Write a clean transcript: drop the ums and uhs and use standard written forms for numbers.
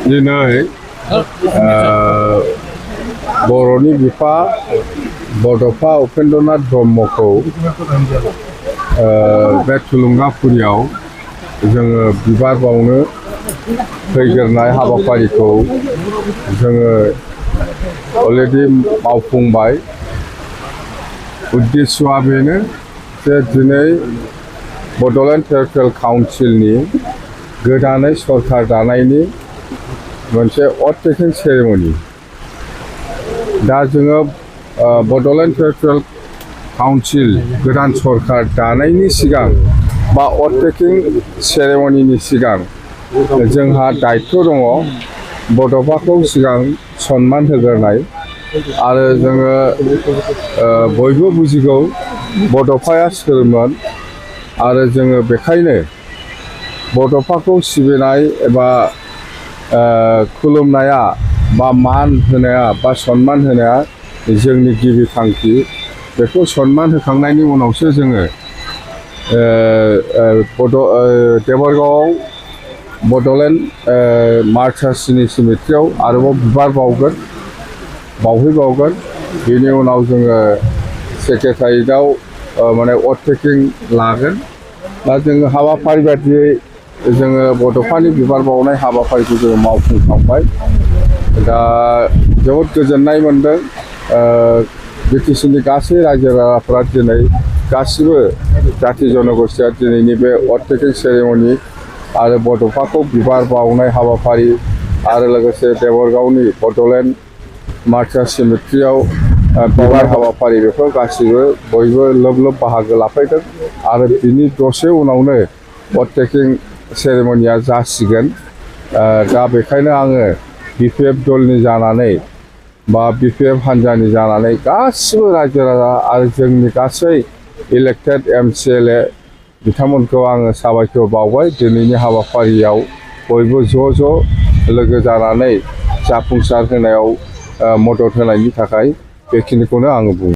दिनै बर'नि बिफा बड'फा उपेन्द्रनाथ ब्रह्मखौ बे थुलुंगाफुरियाव जोङो बिबार बावनो फैग्रोनाय हाबाफारिखौ जोङो अलरेडि मावफुंबाय। उद्देश्यआ बेनो जे दिनै बड'लेण्ड टेरिटरियेल काउन्सिलनि गोदानै सरकार दानायनि मोनसे अथ टेकिं सेरेमनि। दा जोङो बड'लेण्ड टेरिटरियेल काउन्सिल गोदान सरकार दानायनि सिगां बा अथ टेकिं सेरेमनिनि सिगां जोंहा दायित्व दङ बड'फाखौ सिगां सन्मान होग्रोनाय। आरो जोङो बयबो बुजिगौ बड'फाया सोरमोन, आरो जोङो बेखायनो बड'फाखौ सिबिनाय एबा खुलुमनाया बा मान होनाया बा सन्मान होनाया जोंनि गिबि थांखि। बेखौ सन्मान होखांनायनि उनावसो जोङो देबरगावआव बड'लेण्ड मार्टार्सनि सिमेट्रियाव आरोबाव बिबार बावहैबावगोन। बेनि उनाव जोङो सेक्रेटारियेटआव माने अथ टेकिं लागोन। दा जोङो हाबाफारि बायदियै जोङो बड'फानि बिबार बावनाय हाबाफारिखौ जोङो मावफुंखांबाय। दा जोबोद गोजोननाय मोनदों। बिटिसिनि गासै रायजो राजाफ्रा दिनै गासिबो जाथि जनगोष्ठीया दिनैनि बे अथ टेकिं सेरेमनि आरो बड'फाखौ बिबार बावनाय हाबाफारि आरो लोगोसे देबरगावनि बड'लेण्ड मार्टार्स सिमेट्रियाव बिबार हाबाफारि बेफोर गासिबो बयबो लोब लोब बाहागो लाफैदों। आरो बिनि दसे उनावनो अथ टेकिं सेरेमनिया जासिगोन। दा बेखायनो आङो बिपिएफ दलनि जानानै बा बिपिएफ हान्जानि जानानै गासिबो रायजो राजा आरो जोंनि गासै इलेक्टेड एमसिएलए बिथांमोनखौ आङो साबायखर बावबाय। दिनैनि हाबाफारियाव बयबो ज' लोगो जानानै जाफुंसार होनायाव मदद होनायनि थाखाय बेखिनिखौनो आङो बुङो।